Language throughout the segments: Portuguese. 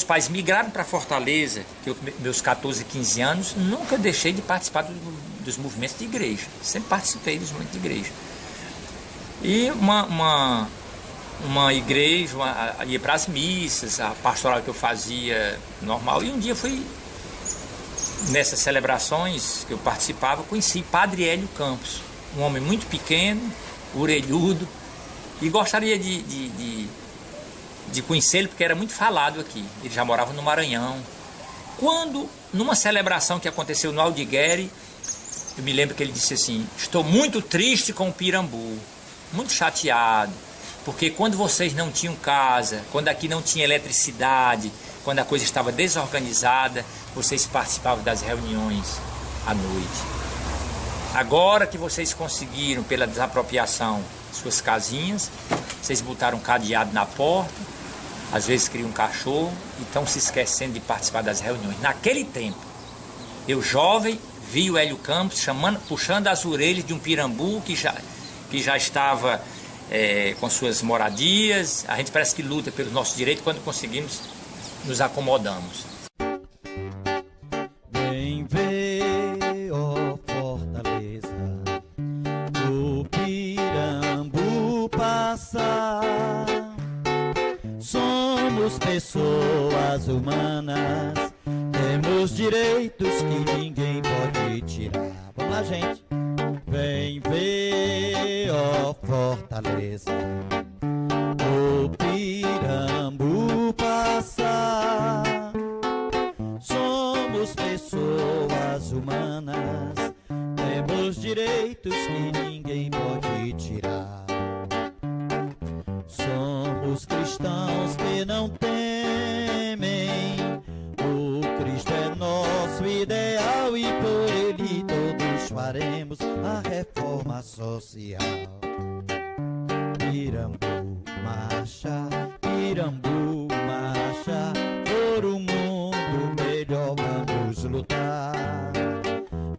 Os pais migraram para Fortaleza, que eu, meus 14, 15 anos, nunca deixei de participar dos movimentos de igreja. Sempre participei dos movimentos de igreja. E uma igreja, ia para as missas, a pastoral que eu fazia normal. E um dia fui, nessas celebrações que eu participava, conheci Padre Hélio Campos, um homem muito pequeno, orelhudo, e gostaria de conhecê-lo porque era muito falado aqui. Ele já morava no Maranhão. Quando, numa celebração que aconteceu no Aldigueri, eu me lembro que ele disse assim: estou muito triste com o Pirambu, muito chateado, porque quando vocês não tinham casa, quando aqui não tinha eletricidade, quando a coisa estava desorganizada, vocês participavam das reuniões à noite. Agora que vocês conseguiram, pela desapropriação, suas casinhas, vocês botaram um cadeado na porta, às vezes criam um cachorro e estão se esquecendo de participar das reuniões. Naquele tempo, eu jovem, vi o Hélio Campos puxando as orelhas de um Pirambu que já estava com suas moradias. A gente parece que luta pelos nossos direitos, quando conseguimos, nos acomodamos. Vem ver, ó Fortaleza, o Pirambu passar. Somos pessoas humanas, temos direitos que ninguém pode tirar. Vamos lá, gente. Vem ver, ó Fortaleza, o Pirambu passar. Somos pessoas humanas, temos direitos que ninguém pode tirar. Somos cristãos que não temem, o Cristo é nosso ideal e por ele todos faremos a reforma social. Pirambu marcha, Pirambu marcha, por um mundo melhor vamos lutar.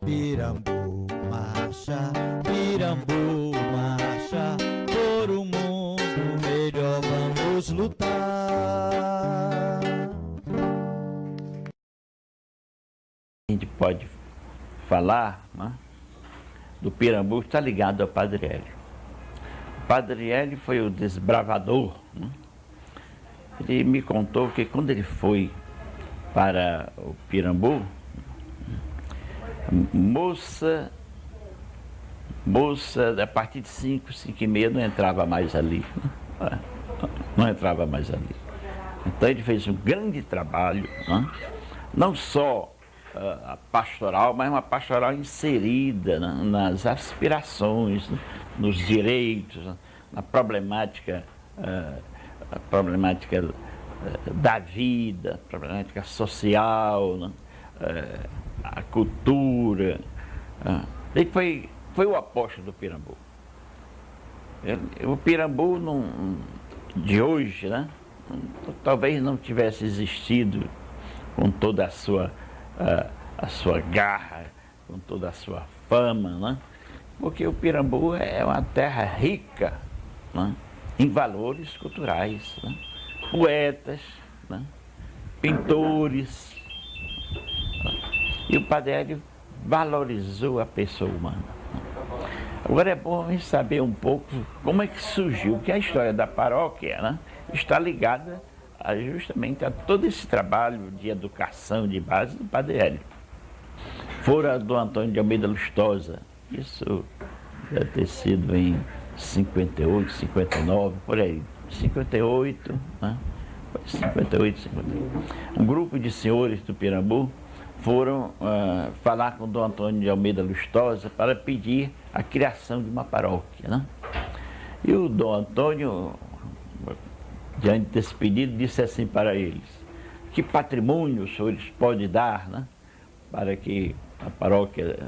Pirambu marcha, Pirambu marcha, por um mundo melhor vamos lutar. A gente pode falar, né, do Pirambu, está ligado ao Padre Hélio. O Padre Hélio foi o desbravador, né? Ele me contou que quando ele foi para o Pirambu, moça a partir de 5h30 não entrava mais ali, né? Não entrava mais ali. Então ele fez um grande trabalho, né? Não só a pastoral, mas uma pastoral inserida, né, nas aspirações, né, nos direitos, né, na problemática, da vida, problemática social, né, a cultura. Ele foi o apóstolo do Pirambu. O Pirambu de hoje, né, talvez não tivesse existido com toda a sua garra, com toda a sua fama, né? Porque o Pirambu é uma terra rica, né, em valores culturais, né? Poetas, né, pintores. E o Padre Hélio valorizou a pessoa humana. Agora é bom a gente saber um pouco como é que surgiu, porque a história da paróquia, né, está ligada justamente a todo esse trabalho de educação de base do Padre Hélio. Fora do Antônio de Almeida Lustosa, isso deve ter sido em 58, 59, por aí, 58, né? 58, 58. Um grupo de senhores do Pirambu foram falar com o Dom Antônio de Almeida Lustosa para pedir a criação de uma paróquia, né? E o Dom Antônio, diante desse pedido, disse assim para eles: que patrimônio os senhores podem dar, né, para que a paróquia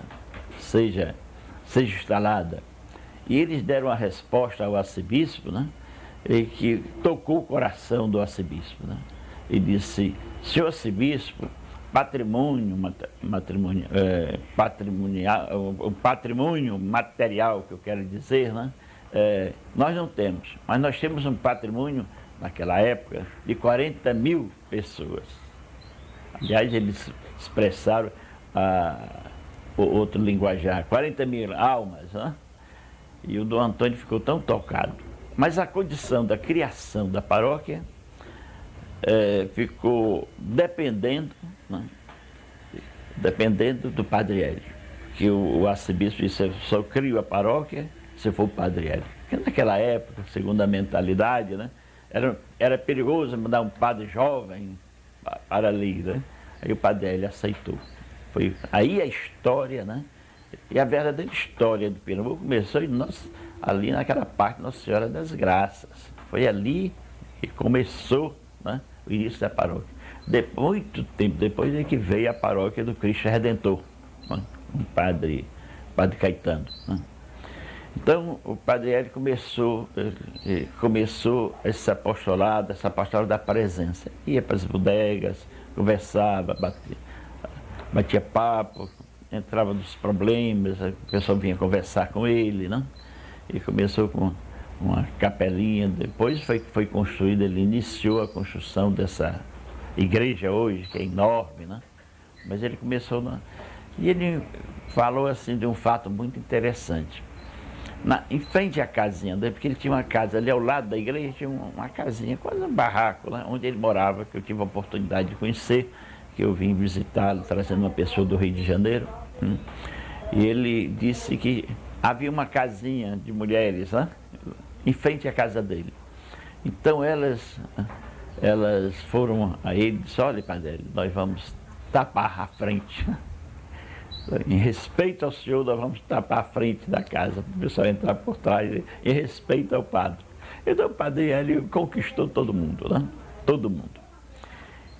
seja instalada? E eles deram a resposta ao arcebispo, né, e que tocou o coração do arcebispo, né? E disse: senhor arcebispo, o patrimônio material que eu quero dizer, né, nós não temos, mas nós temos um patrimônio naquela época, de 40 mil pessoas. Aliás, eles expressaram o outro linguajar, 40 mil almas, né? E o Dom Antônio ficou tão tocado. Mas a condição da criação da paróquia ficou dependendo, né? Dependendo do Padre Hélio, que o arcebispo disse: eu só crio a paróquia se for o Padre Hélio. Porque naquela época, segundo a mentalidade, né, era perigoso mandar um padre jovem para ali, né? Aí o Padre Hélio aceitou. Foi aí a história, né? E a verdadeira história do Pernambuco começou ali naquela parte Nossa Senhora das Graças. Foi ali que começou, né, o início da paróquia. Muito tempo depois é que veio a paróquia do Cristo Redentor, né, com o padre Caetano, né. Então o Padre Hélio começou esse apostolado da presença. Ia para as bodegas, conversava, batia papo, entrava nos problemas, o pessoal vinha conversar com ele, né? E começou com uma capelinha, depois foi construída, ele iniciou a construção dessa igreja hoje, que é enorme, né? Mas ele começou e ele falou assim de um fato muito interessante. Em frente à casinha dele, porque ele tinha uma casa ali ao lado da igreja, tinha uma casinha, quase um barraco, né, onde ele morava, que eu tive a oportunidade de conhecer, que eu vim visitá-lo, trazendo uma pessoa do Rio de Janeiro. E ele disse que havia uma casinha de mulheres, né, em frente à casa dele. Então elas foram a ele e disse: olha, Padre, nós vamos tapar a frente. Em respeito ao senhor, nós vamos tapar a frente da casa, para o pessoal entrar por trás, em respeito ao padre. Então o Padre Hélio conquistou todo mundo, né? Todo mundo.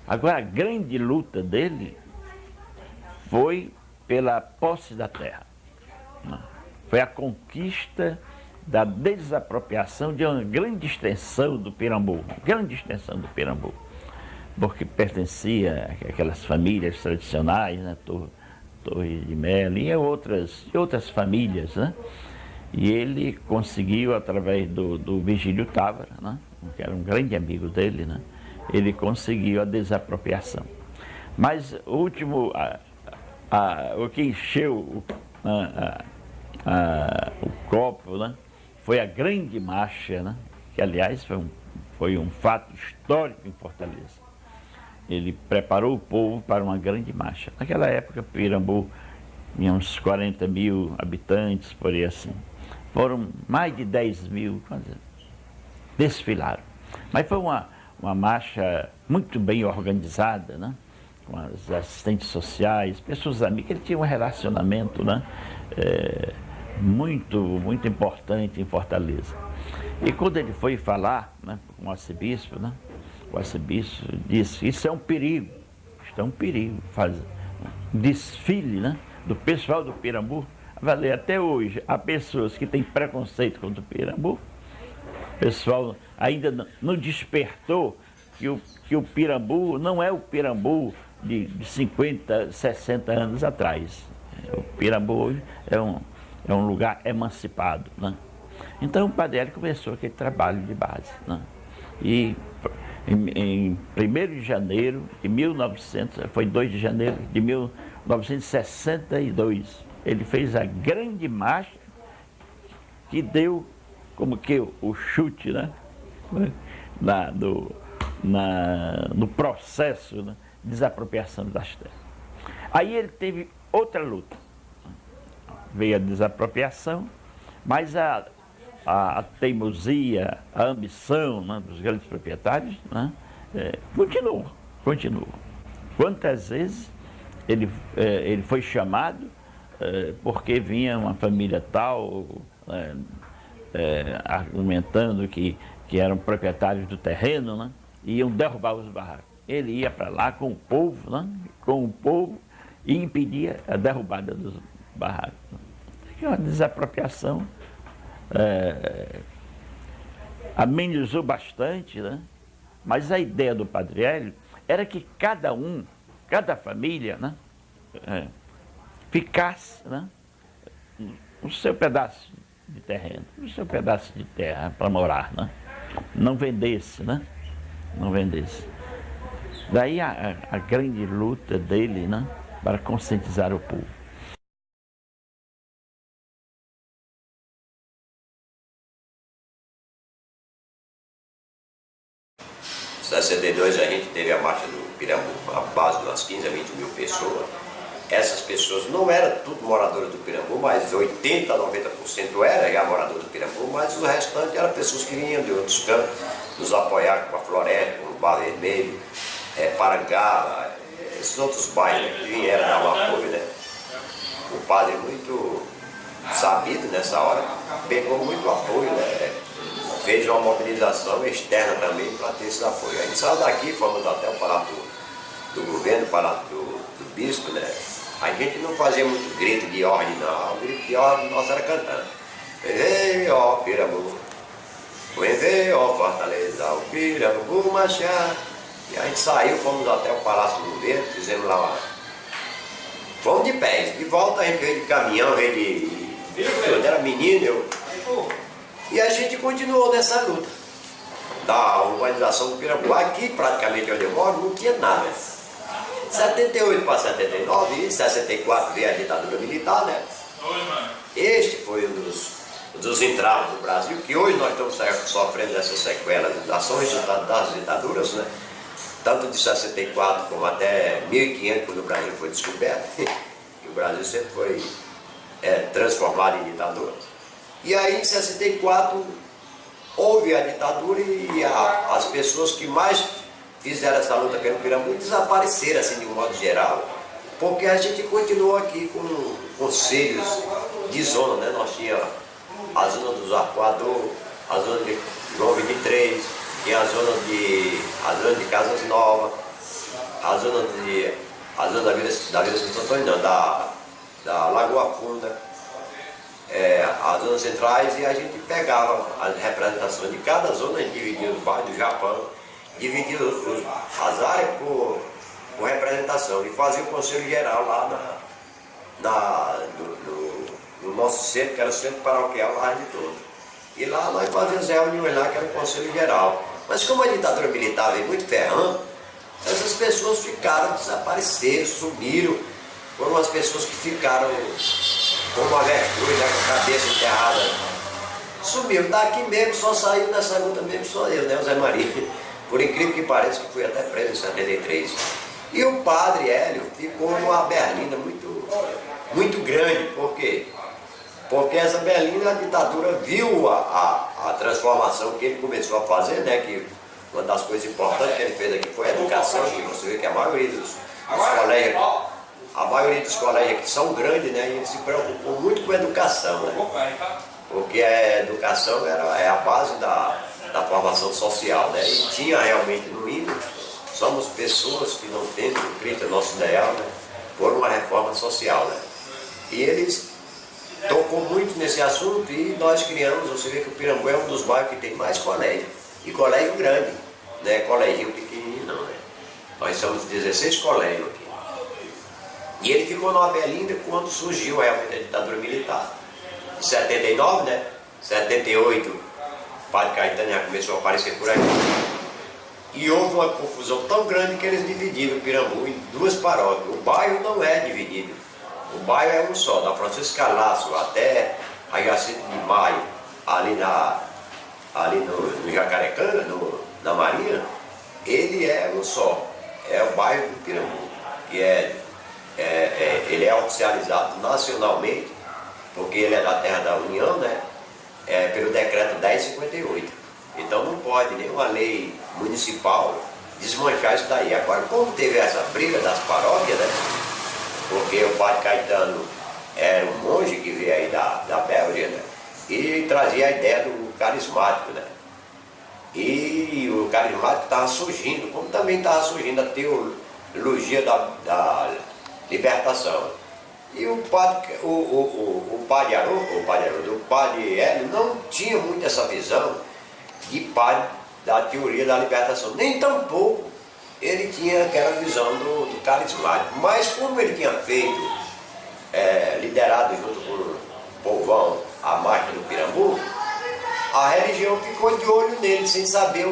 Agora, a grande luta dele foi pela posse da terra, né? Foi a conquista da desapropriação de uma grande extensão do Pirambu, porque pertencia àquelas famílias tradicionais, né? Torre de Melo e outras famílias, né? E ele conseguiu, através do Virgílio Távora, né, que era um grande amigo dele, né, ele conseguiu a desapropriação. Mas o último, o que encheu o copo, né, foi a grande marcha, né, que aliás foi um fato histórico em Fortaleza. Ele preparou o povo para uma grande marcha. Naquela época, Pirambu tinha uns 40 mil habitantes, por aí assim. Foram mais de 10 mil, desfilaram. Mas foi uma marcha muito bem organizada, né? Com as assistentes sociais, pessoas amigas. Ele tinha um relacionamento, né, muito importante em Fortaleza. E quando ele foi falar, né, com o arcebispo, né, o arcebispo disse: isso é um perigo, fazer um desfile, né, do pessoal do Pirambu. Valer até hoje, há pessoas que têm preconceito contra o Pirambu. O pessoal ainda não despertou que o Pirambu não é o Pirambu de 50, 60 anos atrás. O Pirambu hoje é um lugar emancipado, né? Então o Padre Hélio começou aquele trabalho de base, né? E em 1º de janeiro de 2 de janeiro de 1962, ele fez a grande marcha que deu como que o chute, né, no processo, né, de desapropriação das terras. Aí ele teve outra luta. Veio a desapropriação, mas a teimosia, a ambição, né, dos grandes proprietários, né, continuou. Quantas vezes ele foi chamado porque vinha uma família tal, argumentando que eram proprietários do terreno, né, e iam derrubar os barracos. Ele ia para lá com o povo, né, e impedia a derrubada dos barracos. É uma desapropriação. Amenizou bastante, né? Mas a ideia do Padre Hélio era que cada família, né, ficasse, né, no seu pedaço de terreno, no seu pedaço de terra para morar, né? não vendesse, né? Não vendesse. Daí a grande luta dele, né? Para conscientizar o povo. Em 62 a gente teve a marcha do Pirambu, a base de umas 15 a 20 mil pessoas. Essas pessoas não eram tudo moradoras do Pirambu, mas 80% a 90% era já morador do Pirambu, mas o restante eram pessoas que vinham de outros cantos, nos apoiar com a Floresta, com o Bar Vermelho, Parangaba, esses outros bairros que vieram dar um apoio, né? O padre muito sabido nessa hora, pegou muito apoio, né? Fez uma mobilização externa também para ter esse apoio. A gente saiu daqui, fomos até o Palácio do Governo, o Palácio do Bispo, né? A gente não fazia muito grito de ordem, não. O grito de ordem nosso era cantando. Vem, ó, Pirambu. Vem, ó, Fortaleza, o Pirambu marchar. E a gente saiu, fomos até o Palácio do Governo, fizemos lá uma... Fomos de pés. De volta a gente veio de caminhão, veio de... Eu era menino, eu... E a gente continuou nessa luta da urbanização do Pirambu. Aqui, praticamente onde eu moro, não tinha nada. 78 para 79 e 64 veio a ditadura militar, né? Este foi um dos entraves do Brasil, que hoje nós estamos sofrendo essas sequelas das ações resultado das ditaduras, né? Tanto de 64 como até 1500, quando o Brasil foi descoberto. E o Brasil sempre foi transformado em ditadura. E aí, em 64, houve a ditadura e as pessoas que mais fizeram essa luta pelo Pirambu desapareceram, assim, de um modo geral, porque a gente continuou aqui com conselhos de zona, né? Nós tínhamos a zona dos Arcoador, a zona de João 23, tinha a zona de Casas Novas, a zona da Vila Santo Antônio, não, da Lagoa Funda, as zonas centrais, e a gente pegava as representações de cada zona, a gente dividia os bairros do Japão, dividia as áreas por representação e fazia o Conselho Geral lá no nosso centro, que era o Centro Paroquial lá de todo. E lá nós fazíamos reuniões lá, que era o Conselho Geral. Mas como a ditadura militar veio muito ferrando, essas pessoas desapareceram, sumiram. Foram as pessoas que ficaram como uma avestruz, né, com a cabeça enterrada. Sumiu. Daqui mesmo só saiu nessa luta mesmo, só eu, né, o Zé Maria. Por incrível que pareça, que fui até preso em 73. E o padre Hélio ficou numa berlinda muito grande. Por quê? Porque essa berlinda, a ditadura viu a transformação que ele começou a fazer, né? Que uma das coisas importantes que ele fez aqui foi a educação, que você vê que a maioria dos colégios aqui são grandes, né? E ele se preocupou muito com a educação, né? Porque a educação é a base da formação social, né? E tinha realmente no hino, somos pessoas que não têm Cristo nosso ideal, né? Por uma reforma social, né? E eles tocou muito nesse assunto e nós criamos, você vê que o Pirambu é um dos bairros que tem mais colégio, e colégio grande, não é coléginho pequenininho não, né? Nós somos 16 colégios aqui. E ele ficou numa berlinda quando surgiu realmente a ditadura militar. Em 79, né? 78, o padre Caetano já começou a aparecer por aqui. E houve uma confusão tão grande que eles dividiram o Pirambu em duas paróquias. O bairro não é dividido. O bairro é um só, da Francisco Calaço até a Jacinto de Maio, ali no Jacarecanga, na Marinha, ele é um só. É o bairro do Pirambu, que ele é oficializado nacionalmente, porque ele é da terra da União, né? Pelo decreto 1058. Então não pode nenhuma lei municipal desmanchar isso daí. Agora, como teve essa briga das paróquias, né? Porque o padre Caetano era um monge que veio aí da Bélgica, né? E trazia a ideia do carismático, né? E o carismático estava surgindo, como também estava surgindo a teologia da libertação. E o padre Hélio não tinha muito essa visão de padre da teoria da libertação, nem tampouco ele tinha aquela visão do carismático. Mas como ele tinha feito, liderado junto com o povão, a marcha do Pirambu, a religião ficou de olho nele, sem saber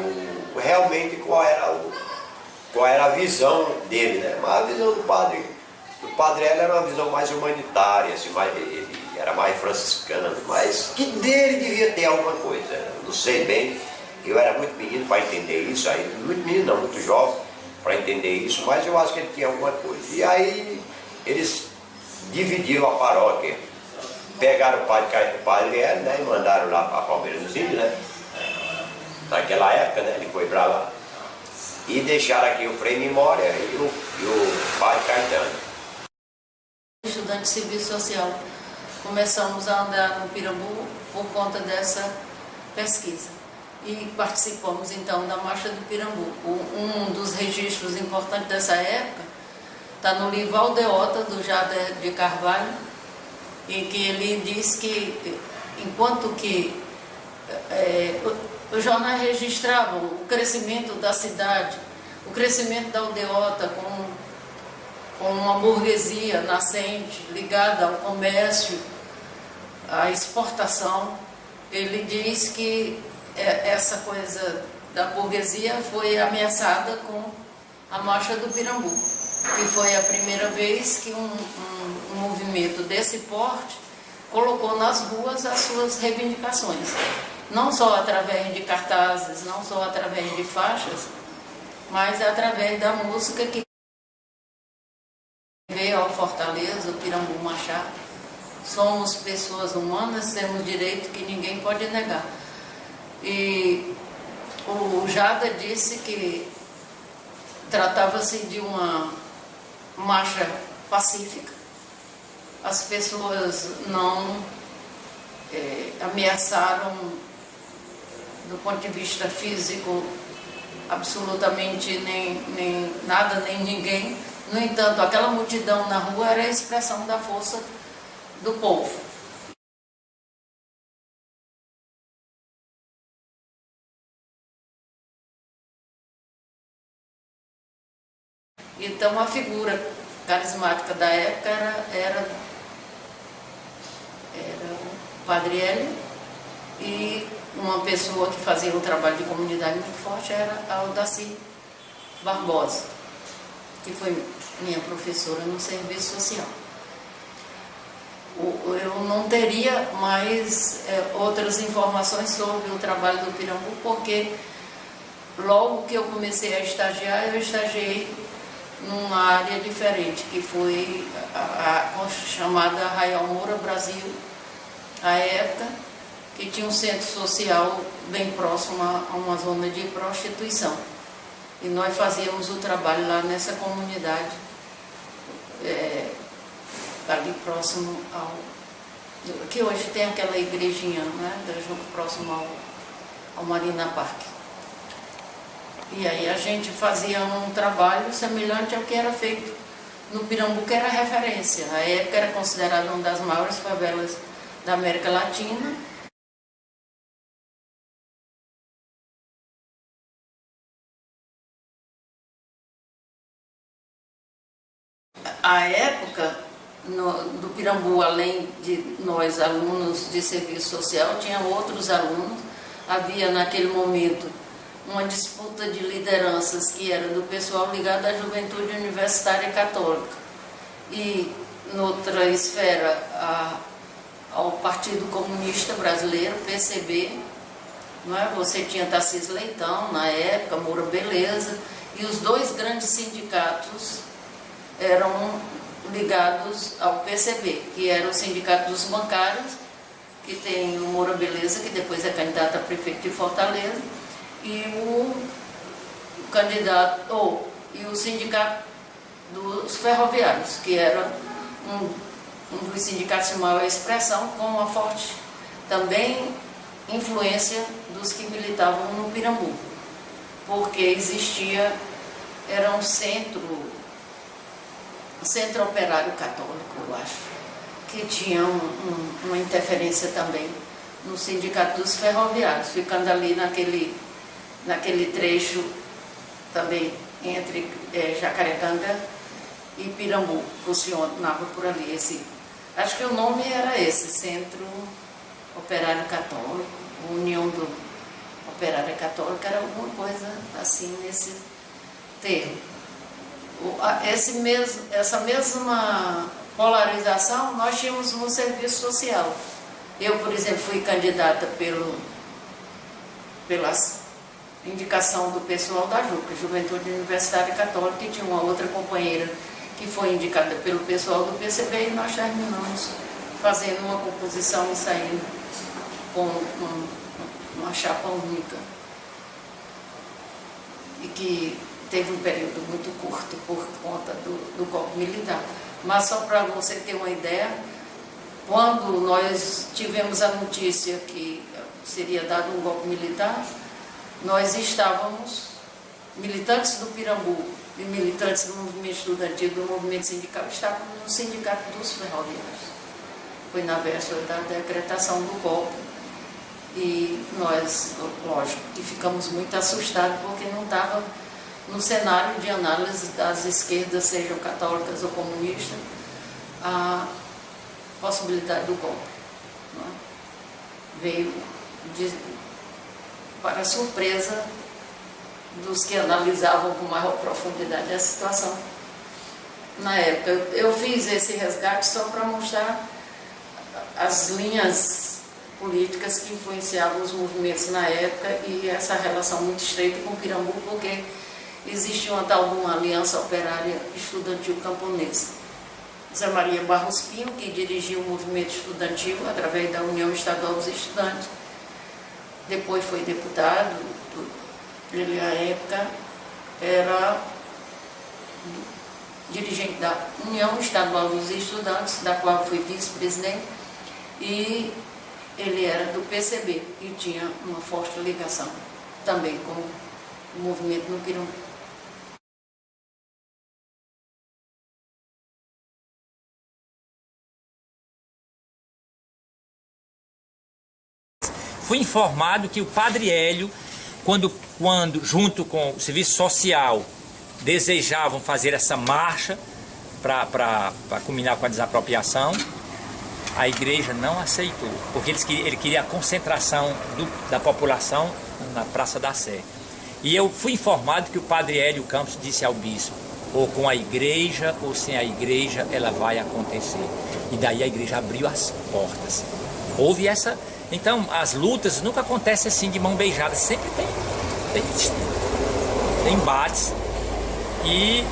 realmente qual era a visão dele, né? Mas a visão do Padre Hélio era uma visão mais humanitária, assim, ele era mais franciscano, mas que dele devia ter alguma coisa. Eu não sei bem, eu era muito menino para entender isso, aí, muito menino não, muito jovem para entender isso, mas eu acho que ele tinha alguma coisa. E aí eles dividiram a paróquia, pegaram o Padre Hélio, né, e mandaram lá para Palmeiras dos Índios, né? Naquela época, né, ele foi para lá. E deixaram aqui o Frei Memória e o Padre Caetano. Estudante de serviço social. Começamos a andar no Pirambu por conta dessa pesquisa. E participamos então da Marcha do Pirambu. Um dos registros importantes dessa época está no livro Aldeota, do Jader de Carvalho, em que ele diz que, enquanto que os jornais registravam o crescimento da cidade, o crescimento da aldeota com uma burguesia nascente, ligada ao comércio, à exportação, ele diz que essa coisa da burguesia foi ameaçada com a Marcha do Pirambu, que foi a primeira vez que um movimento desse porte colocou nas ruas as suas reivindicações. Não só através de cartazes, não só através de faixas, mas através da música que veio ao Fortaleza, o Pirambu Machado. Somos pessoas humanas, temos direito que ninguém pode negar. E o Jada disse que tratava-se de uma marcha pacífica. As pessoas não ameaçaram, do ponto de vista físico, absolutamente nem nada, nem ninguém. No entanto, aquela multidão na rua era a expressão da força do povo. Então, a figura carismática da época era o Padre Hélio, e uma pessoa que fazia um trabalho de comunidade muito forte era a Aldaci Barbosa, que foi minha professora no serviço social. Eu não teria mais outras informações sobre o trabalho do Pirambu, porque logo que eu comecei a estagiar, eu estagiei numa área diferente, que foi a chamada Arraial Moura Brasil, à época, que tinha um centro social bem próximo a uma zona de prostituição. E nós fazíamos o trabalho lá nessa comunidade, ali próximo que hoje tem aquela igrejinha, né, próximo ao Marina Park. E aí a gente fazia um trabalho semelhante ao que era feito no Pirambu, que era referência. A época era considerada uma das maiores favelas da América Latina. A época do Pirambu, além de nós, alunos de serviço social, tinha outros alunos. Havia naquele momento uma disputa de lideranças que era do pessoal ligado à Juventude Universitária Católica e, noutra esfera, ao Partido Comunista Brasileiro, PCB, não é? Você tinha Tarcísio Leitão na época, Moura Beleza, e os dois grandes sindicatos eram ligados ao PCB, que era o Sindicato dos Bancários, que tem o Moura Beleza, que depois é candidato a prefeito de Fortaleza, e o Sindicato dos Ferroviários, que era um dos sindicatos de maior expressão, com uma forte também influência dos que militavam no Pirambu, porque era um centro operário católico, eu acho, que tinha uma interferência também no Sindicato dos Ferroviários, ficando ali naquele trecho também entre Jacarecanga e Pirambu, funcionava por ali. Acho que o nome era esse, Centro Operário Católico. União do Operária Católica, era alguma coisa assim nesse termo. Essa mesma polarização nós tínhamos no serviço social. Eu, por exemplo, fui candidata pela indicação do pessoal da JUCA, Juventude Universitária Católica, e tinha uma outra companheira que foi indicada pelo pessoal do PCB, e nós terminamos fazendo uma composição e saindo com uma chapa única. E que teve um período muito curto por conta do golpe militar. Mas só para você ter uma ideia, quando nós tivemos a notícia que seria dado um golpe militar, nós estávamos, militantes do Pirambu e militantes do movimento estudantil, do movimento sindical, estávamos no sindicato dos ferroviários. Foi na véspera da decretação do golpe. E nós, lógico, que ficamos muito assustados porque não estava no cenário de análise das esquerdas, sejam católicas ou comunistas, a possibilidade do golpe. Não é? Veio para a surpresa dos que analisavam com maior profundidade a situação. Na época, eu fiz esse resgate só para mostrar as linhas políticas que influenciavam os movimentos na época e essa relação muito estreita com o Pirambu, porque existia uma tal de uma aliança operária estudantil camponesa. Zé Maria Barros Pinho, que dirigia o movimento estudantil através da União Estadual dos Estudantes, depois foi deputado, ele à época era dirigente da União Estadual dos Estudantes, da qual fui vice-presidente, e ele era do PCB e tinha uma forte ligação também com o movimento no Pirambu. Fui informado que o Padre Hélio, quando junto com o serviço social, desejavam fazer essa marcha para culminar com a desapropriação, a igreja não aceitou, porque ele queria a concentração da população na Praça da Sé. E eu fui informado que o Padre Hélio Campos disse ao bispo, ou com a igreja ou sem a igreja ela vai acontecer. E daí a igreja abriu as portas. Houve essa... Então, as lutas nunca acontecem assim de mão beijada, sempre tem embates. E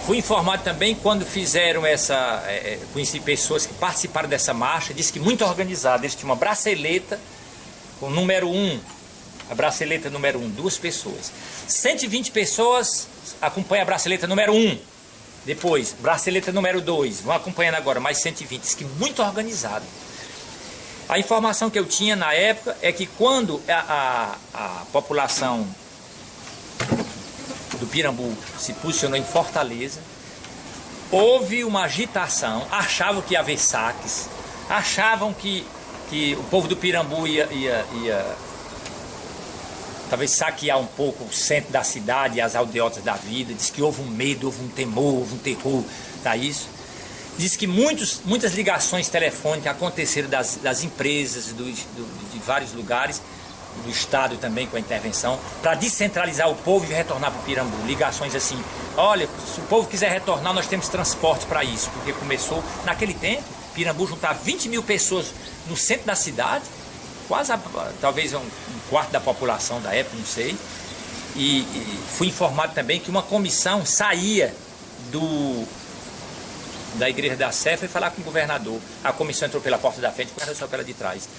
fui informado também quando fizeram conheci pessoas que participaram dessa marcha, disse que muito organizada, eles tinham uma braceleta com o número 1, a braceleta número 1, 2 pessoas. 120 pessoas acompanham a braceleta número 1, depois braceleta número 2, vão acompanhando agora, mais 120, disse que muito organizado. A informação que eu tinha na época é que quando a população do Pirambu se posicionou em Fortaleza, houve uma agitação, achavam que ia haver saques, achavam que o povo do Pirambu ia talvez saquear um pouco o centro da cidade e as aldeias da vida, diz que houve um medo, houve um temor, houve um terror, tá isso? Diz que muitas ligações telefônicas aconteceram das empresas, de vários lugares, do Estado também com a intervenção, para descentralizar o povo e retornar para o Pirambu. Ligações assim, olha, se o povo quiser retornar, nós temos transporte para isso, porque começou, naquele tempo, Pirambu juntar 20 mil pessoas no centro da cidade, quase talvez um quarto da população da época, não sei, e fui informado também que uma comissão saía da Igreja da Sé, foi falar com o governador. A comissão entrou pela porta da frente, o governador saiu pela de trás.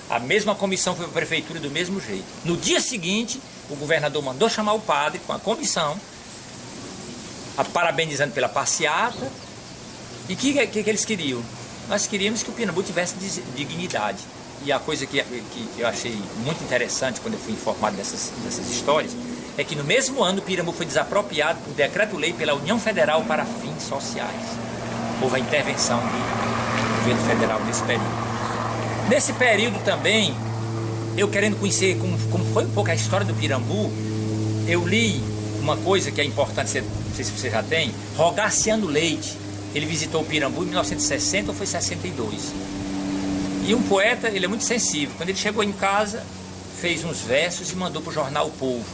A mesma comissão foi para a prefeitura do mesmo jeito. No dia seguinte, o governador mandou chamar o padre com a comissão, parabenizando pela passeata. E o que eles queriam? Nós queríamos que o Pirambu tivesse dignidade. E a coisa que eu achei muito interessante quando eu fui informado dessas histórias, é que no mesmo ano o Pirambu foi desapropriado por decreto-lei pela União Federal para fins sociais. Houve a intervenção do governo federal nesse período. Nesse período também, eu querendo conhecer como foi um pouco a história do Pirambu, eu li uma coisa que é importante, não sei se você já tem, Rogaciano Leite. Ele visitou o Pirambu em 1960 ou foi 62. E um poeta, ele é muito sensível. Quando ele chegou em casa, fez uns versos e mandou para o jornal O Povo.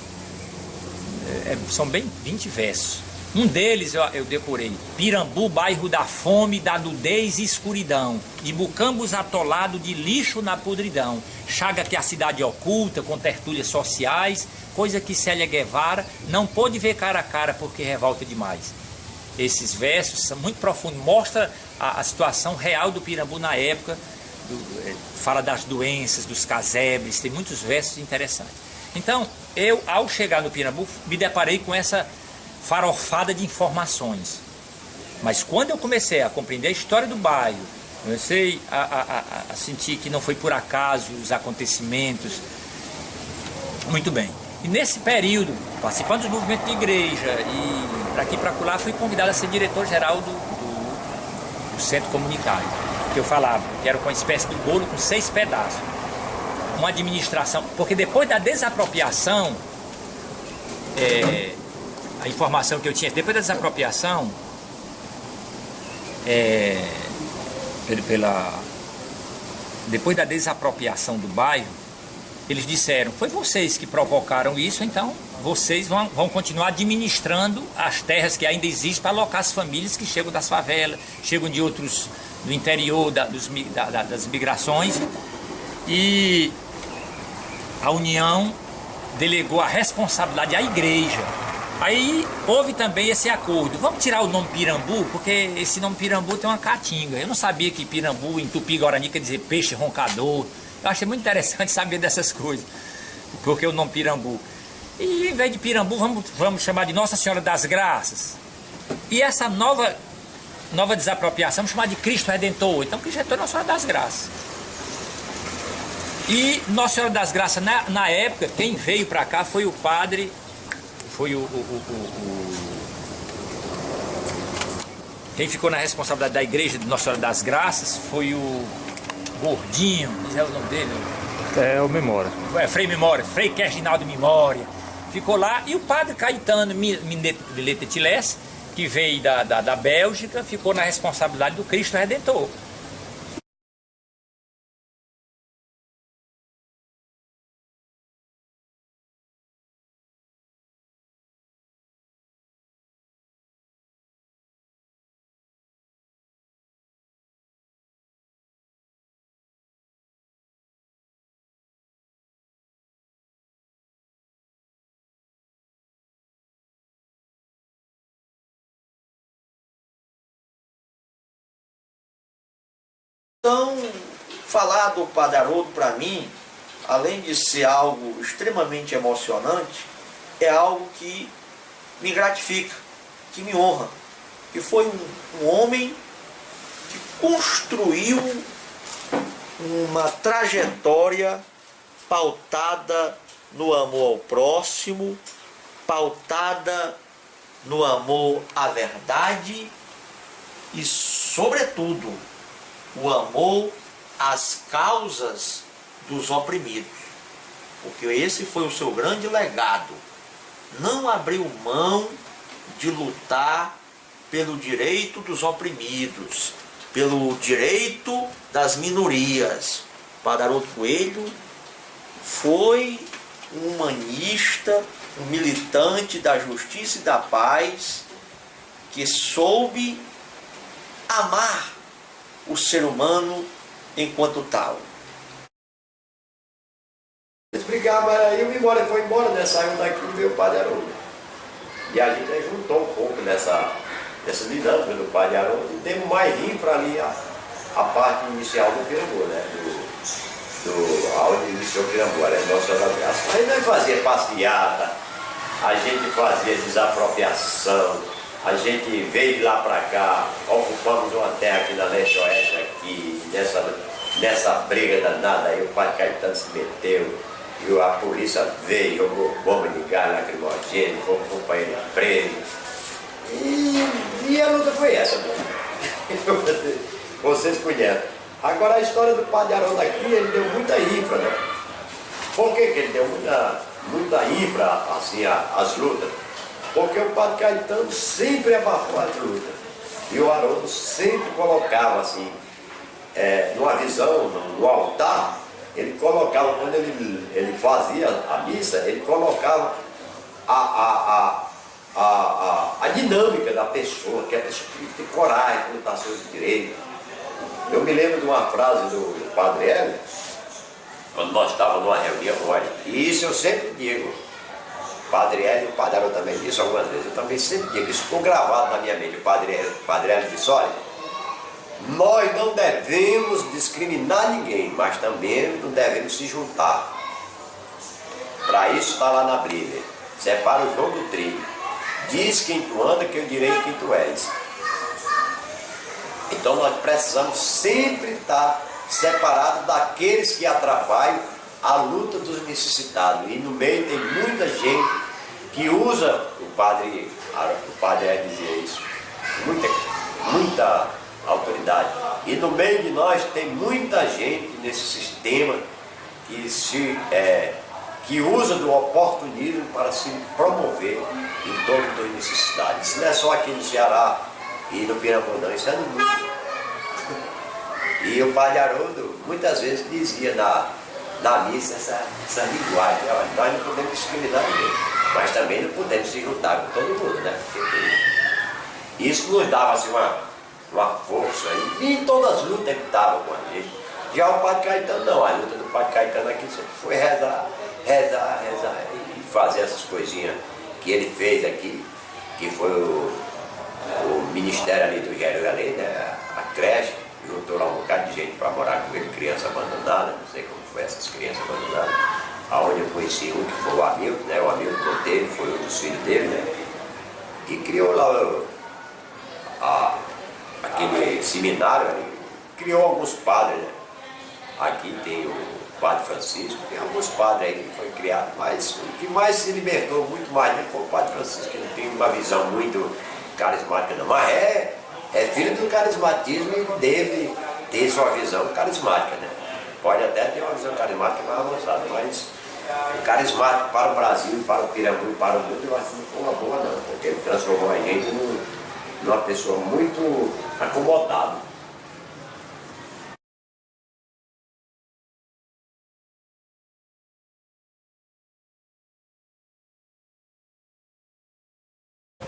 São bem 20 versos. Um deles eu decorei: Pirambu, bairro da fome, da nudez e escuridão, de bucambos atolado de lixo na podridão, chaga que a cidade oculta com tertúlias sociais, coisa que Célia Guevara não pôde ver cara a cara porque revolta demais. Esses versos são muito profundos, mostra a situação real do Pirambu na época, fala das doenças, dos casebres, tem muitos versos interessantes. Então, eu, ao chegar no Pirambu, me deparei com essa farofada de informações. Mas quando eu comecei a compreender a história do bairro, comecei a sentir que não foi por acaso os acontecimentos, muito bem. E nesse período, participando dos movimentos de igreja e para aqui e para lá, fui convidado a ser diretor-geral do centro comunitário, que eu falava, que era uma espécie de bolo com 6 pedaços. Uma administração, porque depois da desapropriação, a informação que eu tinha, depois da desapropriação, depois da desapropriação do bairro, eles disseram: foi vocês que provocaram isso, então vocês vão continuar administrando as terras que ainda existem para alocar as famílias que chegam das favelas, chegam de outros, do interior, das migrações. E a União delegou a responsabilidade à igreja. Aí houve também esse acordo: vamos tirar o nome Pirambu, porque esse nome Pirambu tem uma caatinga. Eu não sabia que Pirambu em Tupi-Guarani quer dizer peixe roncador. Eu achei muito interessante saber dessas coisas, porque o nome Pirambu. E em vez de Pirambu, vamos chamar de Nossa Senhora das Graças. E essa nova desapropriação, vamos chamar de Cristo Redentor. Então Cristo Redentor é Nossa Senhora das Graças. E Nossa Senhora das Graças, na época, quem veio para cá foi o padre, quem ficou na responsabilidade da igreja de Nossa Senhora das Graças foi o Gordinho, é o nome dele? É o Memória. Frei Memória, Frei Querginaldo Memória. Ficou lá, e o padre Caetano Miletetilés, que veio da Bélgica, ficou na responsabilidade do Cristo Redentor. Então, falar do Padre Haroldo, para mim, além de ser algo extremamente emocionante, é algo que me gratifica, que me honra. Que foi um homem que construiu uma trajetória pautada no amor ao próximo, pautada no amor à verdade e, sobretudo, o amor às causas dos oprimidos. Porque esse foi o seu grande legado. Não abriu mão de lutar pelo direito dos oprimidos, pelo direito das minorias. Padre Haroldo Coelho foi um humanista, um militante da justiça e da paz, que soube amar o ser humano enquanto tal. Eles brigavam, aí o Memória foi embora, né? Saiu daqui e veio o Padre Haroldo. E a gente juntou um pouco dessa dinâmica do Padre Haroldo e demos mais infra ali a parte inicial do Pirambu, né? Aonde iniciou o Pirambu, era Nossa Senhora das Graças. Aí nós fazia passeata, a gente fazia desapropriação, a gente veio de lá para cá, ocupamos uma terra aqui na leste-oeste, aqui, nessa briga danada aí, o Padre Caetano se meteu, e a polícia veio, jogou bomba de gás lacrimogêneo, foi um companheiro preso. E a luta foi essa, né? Vocês conhecem. Agora a história do Padre Haroldo aqui, ele deu muita infra, né? Por que ele deu muita infra, assim, às lutas? Porque o Padre Caetano sempre abafou as lutas. E o Haroldo sempre colocava, assim, numa visão, no altar, ele colocava, quando ele fazia a missa, ele colocava a dinâmica da pessoa, que a pessoa tem que ter coragem para lutar seus direitos. Eu me lembro de uma frase do Padre Hélio, quando nós estávamos numa reunião, olha, e isso eu sempre digo, Padre Hélio e o Padre Haroldo também disse algumas vezes, eu também sempre digo, isso ficou gravado na minha mente, o Padre Hélio disse, olha, nós não devemos discriminar ninguém, mas também não devemos se juntar. Para isso está lá na Bíblia, separa o jogo do trigo, diz quem tu anda que eu direi quem tu és. Então nós precisamos sempre estar separados daqueles que atrapalham a luta dos necessitados. E no meio tem muita gente que usa, o padre dizia isso, muita autoridade. E no meio de nós tem muita gente nesse sistema que usa do oportunismo para se promover em torno das necessidades. Isso não é só aqui no Ceará e no Pirambu, não, isso é no mundo. E o Padre Haroldo muitas vezes dizia na missa essa linguagem, olha, nós não podemos discriminar ninguém, mas também não podemos se juntar com todo mundo, né? Porque isso nos dava assim, uma força, e em todas as lutas ele estava com a gente. Já o Padre Caetano não, a luta do Padre Caetano aqui sempre foi rezar e fazer essas coisinhas que ele fez aqui, que foi o ministério ali do Gélio Galei, né? A creche, juntou lá um bocado de gente para morar com ele, criança abandonada, não sei como foi essas crianças abandonadas, aonde eu conheci um que foi o Hamilton, né? O Hamilton Monteiro, foi um dos filhos dele, né? E criou lá aquele seminário ali, criou alguns padres, né? Aqui tem o Padre Francisco, tem alguns padres aí que foi criado, mas o que mais se libertou muito mais dele foi o Padre Francisco, que não tem uma visão muito carismática não, mas é filho do carismatismo e deve ter sua visão carismática, né? Pode até ter uma visão carismática mais avançada, mas o carismático para o Brasil, para o Pirambu e para o mundo, eu acho que não foi uma boa não, porque ele transformou a gente numa pessoa muito acomodada.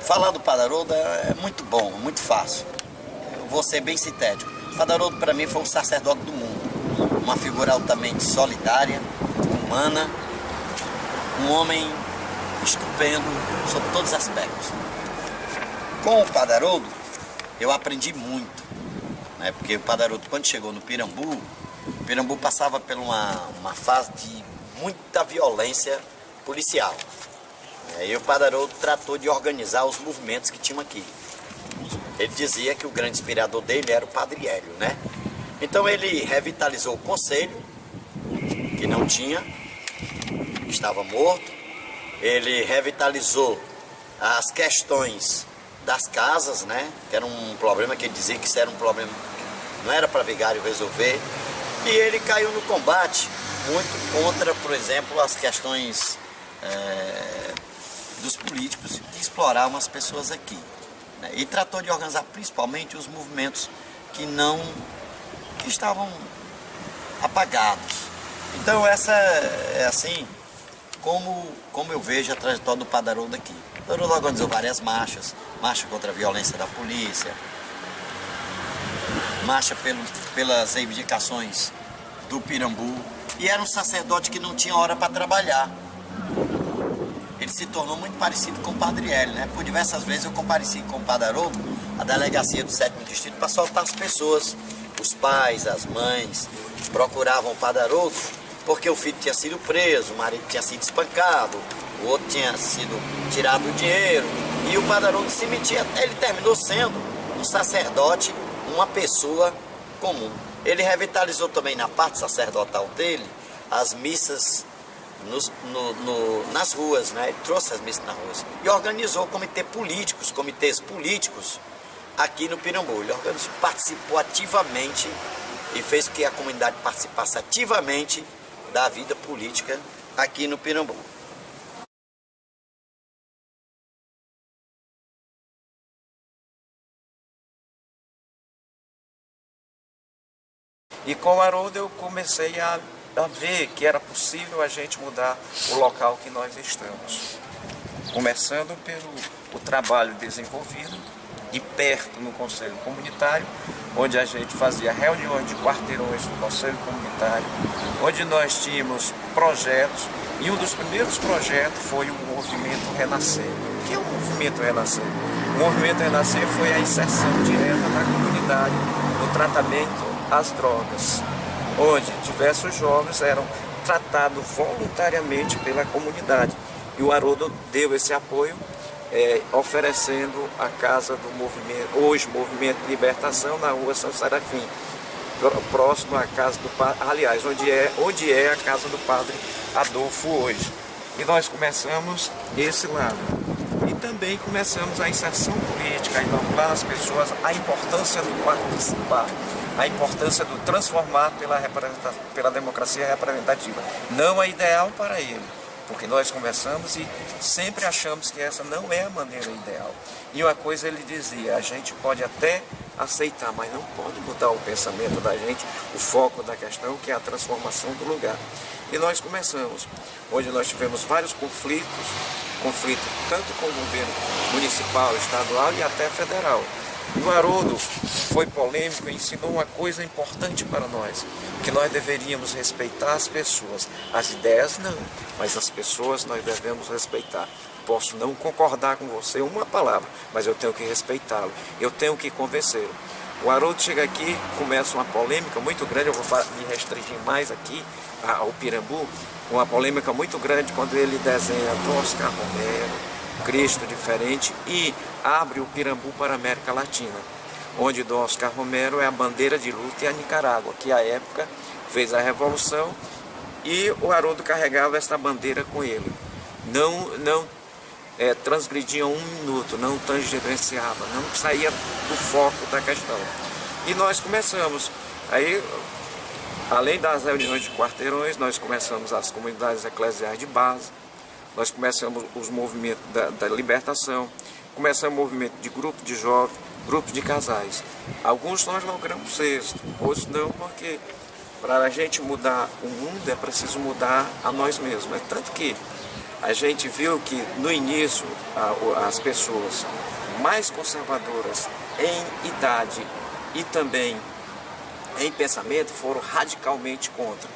Falar do Padre Haroldo é muito bom, muito fácil. Eu vou ser bem sintético. O Padre Haroldo para mim foi um sacerdote do mundo, uma figura altamente solidária, humana, um homem estupendo sob todos os aspectos. Com o Padre Haroldo eu aprendi muito, né? Porque o Padre Haroldo, quando chegou no Pirambu, o Pirambu passava por uma fase de muita violência policial. E o Padre Haroldo tratou de organizar os movimentos que tinham aqui. Ele dizia que o grande inspirador dele era o Padre Hélio, né? Então ele revitalizou o conselho, que não tinha, estava morto. Ele revitalizou as questões das casas, né? Que era um problema que ele dizia que isso era um problema que não era para vigário resolver. E ele caiu no combate muito contra, por exemplo, as questões dos políticos que exploravam as pessoas aqui, né? E tratou de organizar principalmente os movimentos que estavam apagados. Então essa é assim como eu vejo a trajetória do Padre Haroldo aqui. O Padre Haroldo organizou várias marchas, marcha contra a violência da polícia, marcha pelas reivindicações do Pirambu, e era um sacerdote que não tinha hora para trabalhar. Ele se tornou muito parecido com o Padre Hélio, né? Por diversas vezes eu compareci com o Padre Haroldo, a delegacia do 7º Distrito, para soltar as pessoas. Os pais, as mães, procuravam o Padre Haroldo porque o filho tinha sido preso, o marido tinha sido espancado, o outro tinha sido tirado o dinheiro. E o Padre Haroldo se metia, ele terminou sendo um sacerdote, uma pessoa comum. Ele revitalizou também na parte sacerdotal dele as missas nas ruas, né? Ele trouxe as missas nas ruas e organizou comitês políticos aqui no Pirambu. Ele participou ativamente e fez com que a comunidade participasse ativamente da vida política aqui no Pirambu. E com o Haroldo eu comecei a ver que era possível a gente mudar o local que nós estamos. Começando pelo trabalho desenvolvido de perto no Conselho Comunitário, onde a gente fazia reuniões de quarteirões no Conselho Comunitário, onde nós tínhamos projetos, e um dos primeiros projetos foi o Movimento Renascer. O que é o Movimento Renascer? O Movimento Renascer foi a inserção direta da comunidade no tratamento às drogas, onde diversos jovens eram tratados voluntariamente pela comunidade. E o Haroldo deu esse apoio, oferecendo a casa do movimento, hoje Movimento de Libertação, na rua São Serafim, próximo à casa do padre, aliás, onde é a casa do padre Adolfo hoje. E nós começamos esse lado. E também começamos a inserção política, a inocular as pessoas a importância do participar, a importância do transformar pela democracia representativa. Não é ideal para ele, porque nós conversamos e sempre achamos que essa não é a maneira ideal. E uma coisa ele dizia, a gente pode até aceitar, mas não pode mudar o pensamento da gente, o foco da questão, que é a transformação do lugar. E nós começamos, onde nós tivemos vários conflitos tanto com o governo municipal, estadual e até federal. E o Haroldo foi polêmico e ensinou uma coisa importante para nós, que nós deveríamos respeitar as pessoas. As ideias não, mas as pessoas nós devemos respeitar. Posso não concordar com você uma palavra, mas eu tenho que respeitá-lo, eu tenho que convencê-lo. O Haroldo chega aqui, começa uma polêmica muito grande, eu vou me restringir mais aqui ao Pirambu, uma polêmica muito grande quando ele desenha do Oscar Romero, Cristo diferente, e abre o Pirambu para a América Latina, onde do Oscar Romero é a bandeira de luta e a Nicarágua, que à época fez a revolução, e o Haroldo carregava essa bandeira com ele. Não transgredia um minuto, não tangenciava, não saía do foco da questão. E nós começamos, aí, além das reuniões de quarteirões, nós começamos as comunidades eclesiais de base, nós começamos os movimentos da libertação, começamos o movimento de grupo de jovens, grupos de casais. Alguns nós logramos êxito, outros não, porque para a gente mudar o mundo é preciso mudar a nós mesmos. É tanto que a gente viu que no início as pessoas mais conservadoras em idade e também em pensamento foram radicalmente contra.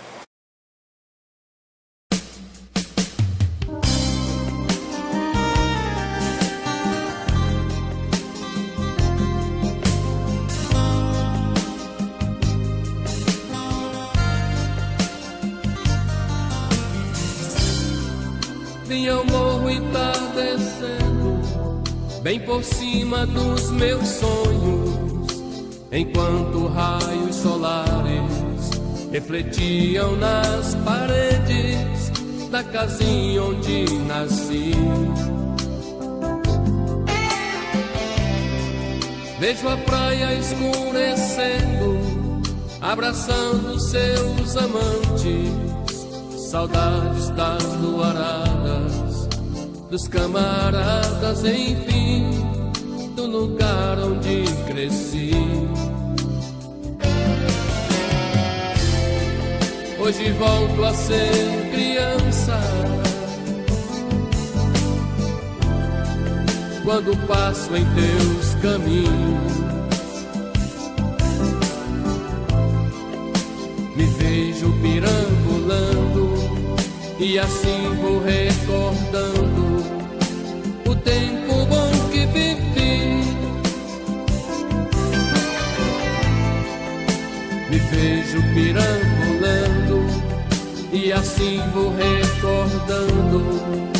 Vim ao morro e tá descendo, bem por cima dos meus sonhos, enquanto raios solares refletiam nas paredes da casinha onde nasci. Vejo a praia escurecendo, abraçando seus amantes, saudades das luaradas, dos camaradas, enfim, do lugar onde cresci. Hoje volto a ser criança, quando passo em teus caminhos. Me vejo perambulando e assim vou recordando o tempo bom que vivi. Me vejo perambulando e assim vou recordando